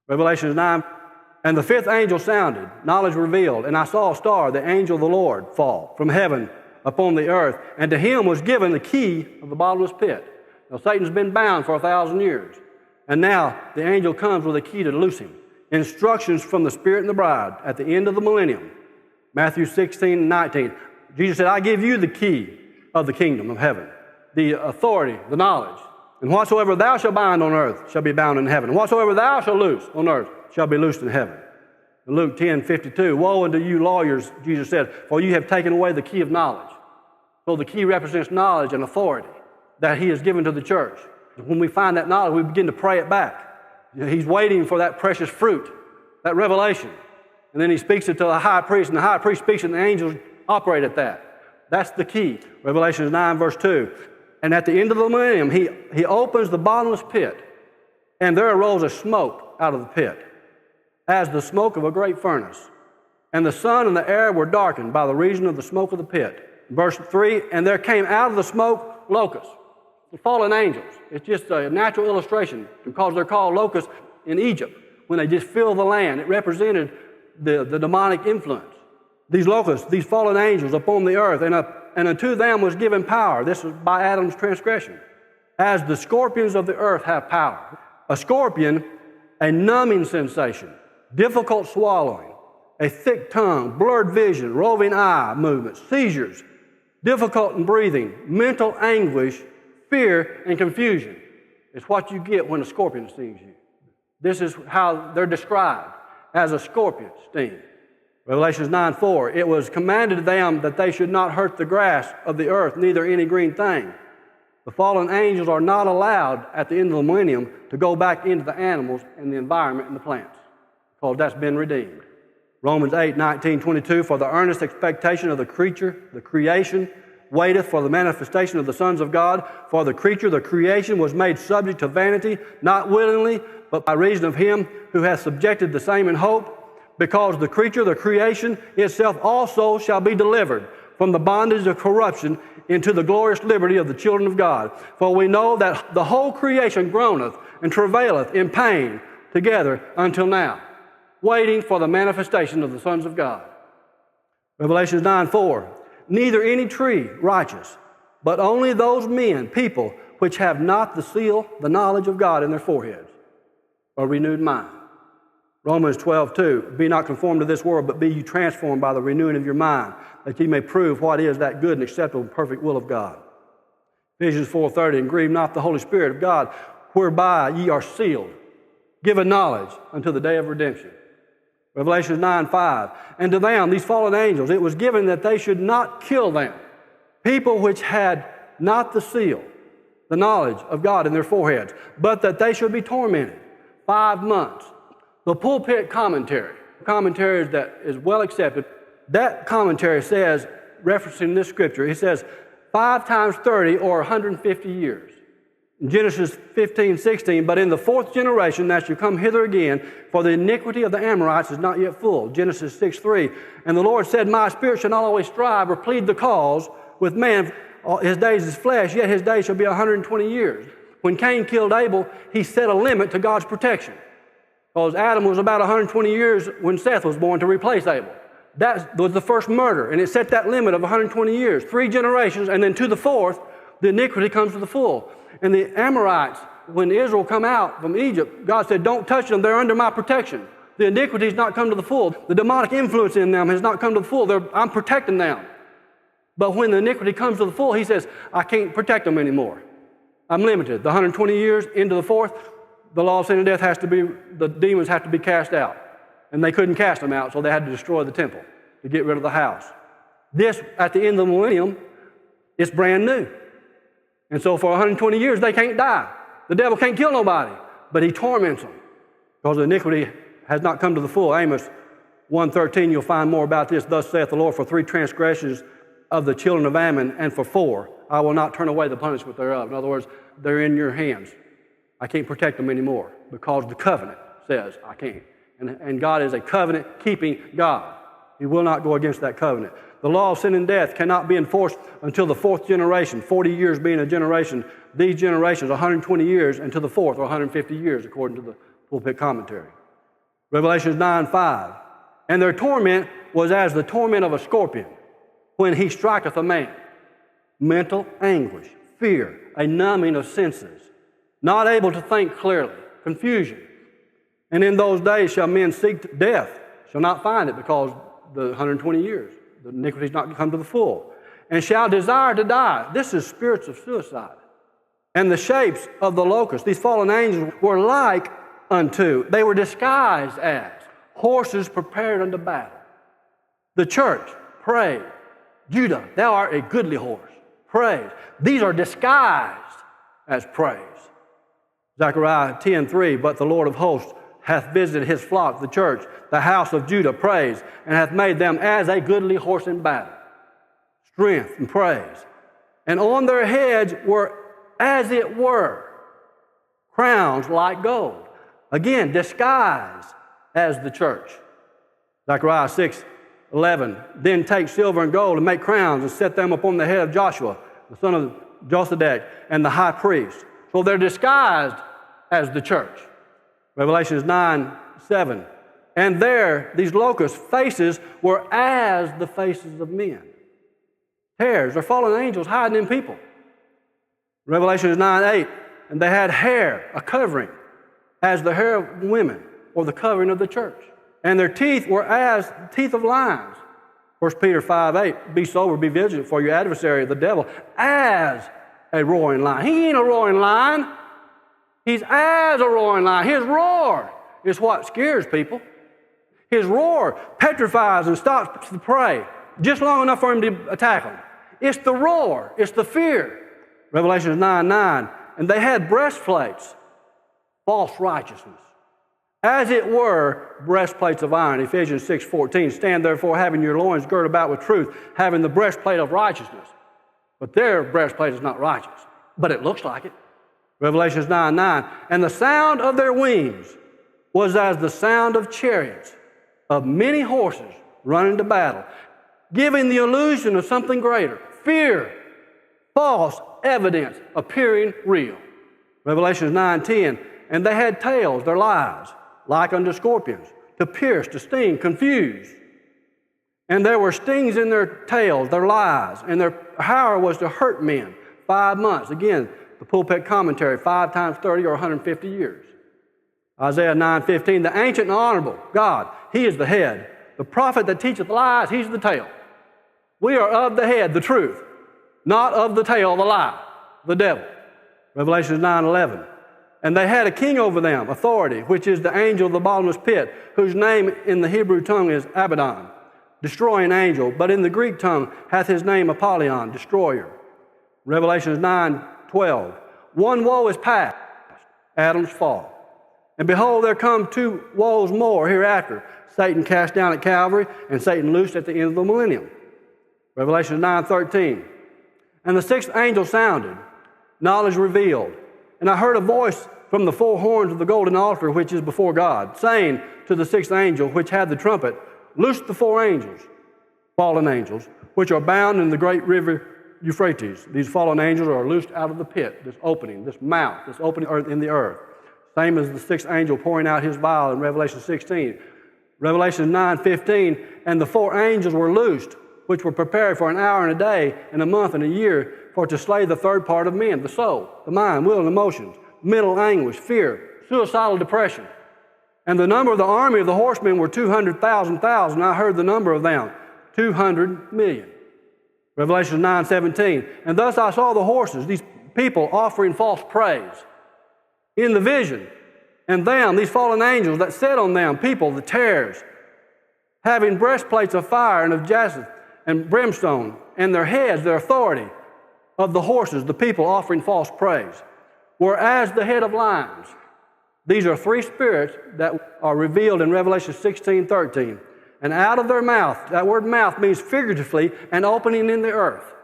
Revelation 9, and the fifth angel sounded, knowledge revealed, and I saw a star, the angel of the Lord, fall from heaven upon the earth, and to him was given the key of the bottomless pit. Now Satan's been bound for 1,000 years, and now the angel comes with a key to loose him. Instructions from the Spirit and the bride at the end of the millennium. Matthew 16 and 19. Jesus said, I give you the key of the kingdom of heaven, the authority, the knowledge. And whatsoever thou shalt bind on earth shall be bound in heaven. And whatsoever thou shalt loose on earth shall be loosed in heaven. In Luke 10:52, woe unto you lawyers, Jesus said, for you have taken away the key of knowledge. So the key represents knowledge and authority that he has given to the church. When we find that knowledge, we begin to pray it back. He's waiting for that precious fruit, that revelation. And then he speaks it to the high priest, and the high priest speaks it, and the angels operate at that. That's the key. Revelation 9, verse 2. And at the end of the millennium, he opens the bottomless pit, and there arose a smoke out of the pit, as the smoke of a great furnace. And the sun and the air were darkened by the reason of the smoke of the pit. Verse 3, and there came out of the smoke locusts, the fallen angels. It's just a natural illustration because they're called locusts in Egypt when they just fill the land. It represented the demonic influence. These locusts, these fallen angels upon the earth, and unto them was given power. This was by Adam's transgression. As the scorpions of the earth have power. A scorpion, a numbing sensation, difficult swallowing, a thick tongue, blurred vision, roving eye movements, seizures, difficult in breathing, mental anguish, fear, and confusion. It's what you get when a scorpion stings you. This is how they're described, as a scorpion sting. Revelation 9:4, it was commanded to them that they should not hurt the grass of the earth, neither any green thing. The fallen angels are not allowed at the end of the millennium to go back into the animals and the environment and the plants, because that's been redeemed. Romans 8:19-22, for the earnest expectation of the creature, the creation, waiteth for the manifestation of the sons of God. For the creature, the creation, was made subject to vanity, not willingly, but by reason of him who hath subjected the same in hope, because the creature, the creation itself also shall be delivered from the bondage of corruption into the glorious liberty of the children of God. For we know that the whole creation groaneth and travaileth in pain together until now, waiting for the manifestation of the sons of God. Revelation 9:4, neither any tree righteous, but only those men, people, which have not the seal, the knowledge of God in their foreheads, a renewed mind. Romans 12:2, be not conformed to this world, but be ye transformed by the renewing of your mind, that ye may prove what is that good and acceptable and perfect will of God. Ephesians 4:30, and grieve not the Holy Spirit of God, whereby ye are sealed, given knowledge unto the day of redemption. Revelation 9:5, and to them, these fallen angels, it was given that they should not kill them, people which had not the seal, the knowledge of God in their foreheads, but that they should be tormented 5 months. The pulpit commentary that is well accepted, that commentary says, referencing this scripture, it says 5 times 30 or 150 years. In Genesis 15:16, but in the fourth generation that shall come hither again, for the iniquity of the Amorites is not yet full. Genesis 6:3, and the Lord said, my spirit shall not always strive or plead the cause with man. His days is flesh, yet his days shall be 120 years. When Cain killed Abel, he set a limit to God's protection. Because Adam was about 120 years when Seth was born to replace Abel. That was the first murder, and it set that limit of 120 years, 3 generations, and then to the fourth, the iniquity comes to the full. And the Amorites, when Israel come out from Egypt, God said, don't touch them, they're under my protection. The iniquity has not come to the full. The demonic influence in them has not come to the full. I'm protecting them. But when the iniquity comes to the full, he says, I can't protect them anymore. I'm limited. The 120 years into the fourth, the law of sin and death the demons have to be cast out. And they couldn't cast them out, so they had to destroy the temple to get rid of the house. This, at the end of the millennium, is brand new. And so for 120 years, they can't die. The devil can't kill nobody, but he torments them because the iniquity has not come to the full. Amos 1:13, you'll find more about this. Thus saith the Lord, for 3 transgressions of the children of Ammon, and for 4, I will not turn away the punishment thereof. In other words, they're in your hands. I can't protect them anymore because the covenant says I can't. And God is a covenant-keeping God. He will not go against that covenant. The law of sin and death cannot be enforced until the 4th generation, 40 years being a generation. These generations, 120 years, until the 4th, or 150 years, according to the pulpit commentary. Revelation 9:5. And their torment was as the torment of a scorpion when he striketh a man. Mental anguish, fear, a numbing of senses, not able to think clearly, confusion. And in those days shall men seek death, shall not find it, because the 120 years, the iniquity is not come to the full, and shall desire to die. This is spirits of suicide. And the shapes of the locusts, these fallen angels, were like unto, they were disguised as horses prepared unto battle. The church prayed, Judah, thou art a goodly horse. Praise. These are disguised as praise. Zechariah 10:3, but the Lord of hosts hath visited his flock, the church, the house of Judah, praise, and hath made them as a goodly horse in battle. Strength and praise. And on their heads were, as it were, crowns like gold. Again, disguised as the church. Zechariah 6:11, then take silver and gold and make crowns and set them upon the head of Joshua, the son of Josedek, and the high priest. So they're disguised as the church. Revelations 9:7, and there, these locusts' faces were as the faces of men. Hairs, they're fallen angels hiding in people. Revelations 9:8, and they had hair, a covering, as the hair of women, or the covering of the church. And their teeth were as teeth of lions. 1 Peter 5:8, be sober, be vigilant, for your adversary, the devil, as a roaring lion. He ain't a roaring lion. He's as a roaring lion. His roar is what scares people. His roar petrifies and stops the prey just long enough for him to attack them. It's the roar. It's the fear. Revelation 9:9, and they had breastplates, false righteousness, as it were breastplates of iron. Ephesians 6:14, stand therefore having your loins girded about with truth, having the breastplate of righteousness. But their breastplate is not righteous, but it looks like it. Revelations 9:9, and the sound of their wings was as the sound of chariots, of many horses running to battle, giving the illusion of something greater. Fear, false evidence appearing real. Revelations 9:10, and they had tails, their lies, like unto scorpions, to pierce, to sting, confuse. And there were stings in their tails, their lies, and their power was to hurt men 5 months. Again, the pulpit commentary, 5 times 30 or 150 years. Isaiah 9:15, the ancient and honorable God, he is the head. The prophet that teacheth lies, he's the tail. We are of the head, the truth, not of the tail, the lie, the devil. Revelation 9:11. And they had a king over them, authority, which is the angel of the bottomless pit, whose name in the Hebrew tongue is Abaddon, destroying angel, but in the Greek tongue hath his name Apollyon, destroyer. Revelation 9:12. One woe is past, Adam's fall. And behold, there come 2 woes more hereafter, Satan cast down at Calvary, and Satan loosed at the end of the millennium. Revelation 9:13. And the 6th angel sounded, knowledge revealed. And I heard a voice from the 4 horns of the golden altar which is before God, saying to the 6th angel which had the trumpet, loose the 4 angels, fallen angels, which are bound in the great river Euphrates. These fallen angels are loosed out of the pit, this opening, this mouth, this opening in the earth. Same as the 6th angel pouring out his vial in Revelation 16. Revelation 9:15, and the 4 angels were loosed, which were prepared for an hour and a day, and a month and a year, for to slay the third part of men, the soul, the mind, will, and emotions, mental anguish, fear, suicidal depression. And the number of the army of the horsemen were 200,000. I heard the number of them, 200 million. Revelation 9:17. And thus I saw the horses, these people offering false praise in the vision. And them, these fallen angels that sat on them, people, the tares, having breastplates of fire and of jacinth and brimstone, and their heads, their authority of the horses, the people offering false praise, were as the head of lions. These are 3 spirits that are revealed in Revelation 16:13. And out of their mouth, that word mouth means figuratively an opening in the earth.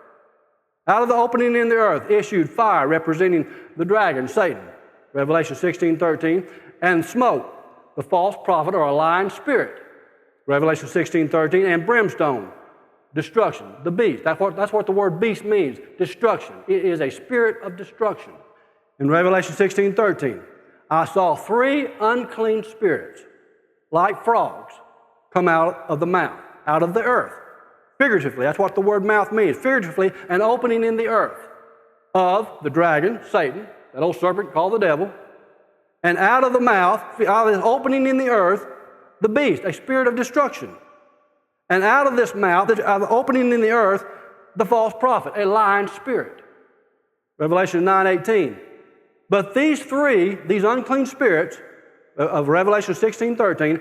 Out of the opening in the earth issued fire representing the dragon, Satan, Revelation 16:13, and smoke, the false prophet or a lying spirit, Revelation 16:13, and brimstone, destruction, the beast. That's what the word beast means, destruction. It is a spirit of destruction. In Revelation 16:13, I saw 3 unclean spirits like frogs, come out of the mouth, out of the earth. Figuratively, that's what the word mouth means. Figuratively, an opening in the earth of the dragon, Satan, that old serpent called the devil, and out of the mouth, out of this opening in the earth, the beast, a spirit of destruction. And out of this mouth, out of the opening in the earth, the false prophet, a lying spirit. Revelation 9:18. But these three, these unclean spirits of Revelation 16:13,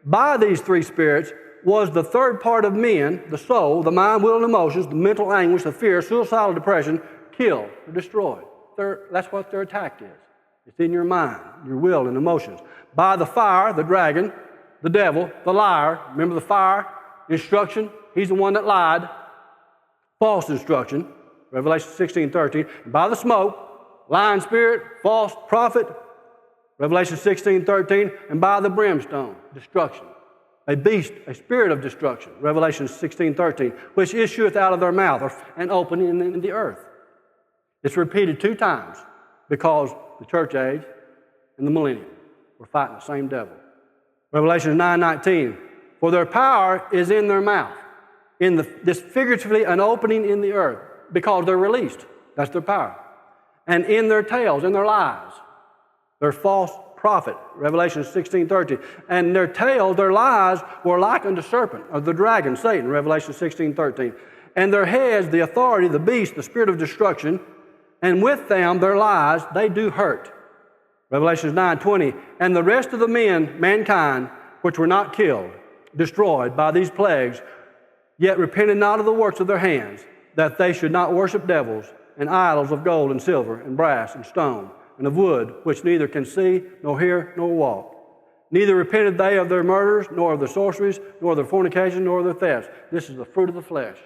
by these three spirits was the third part of men, the soul, the mind, will, and emotions, the mental anguish, the fear, suicidal depression, killed or destroyed. That's what their attack is. It's in your mind, your will, and emotions. By the fire, the dragon, the devil, the liar. Remember the fire? Instruction. He's the one that lied. False instruction. Revelation 16:13. By the smoke, lying spirit, false prophet. Revelation 16:13. And by the brimstone, destruction. A beast, a spirit of destruction. Revelation 16:13. Which issueth out of their mouth, or an opening in the earth. It's repeated 2 times because the church age and the millennium were fighting the same devil. Revelation 9:19. For their power is in their mouth. This figuratively an opening in the earth because they're released. That's their power. And in their tails, in their lies. Their false prophet, Revelation 16:13. And their tails, their lies, were like unto serpent, or the dragon, Satan, Revelation 16:13. And their heads, the authority, the beast, the spirit of destruction, and with them, their lies, they do hurt. Revelation 9:20. And the rest of the men, mankind, which were not killed, destroyed by these plagues, yet repented not of the works of their hands, that they should not worship devils and idols of gold and silver and brass and stone and of wood, which neither can see, nor hear, nor walk. Neither repented they of their murders, nor of their sorceries, nor of their fornication, nor of their thefts. This is the fruit of the flesh.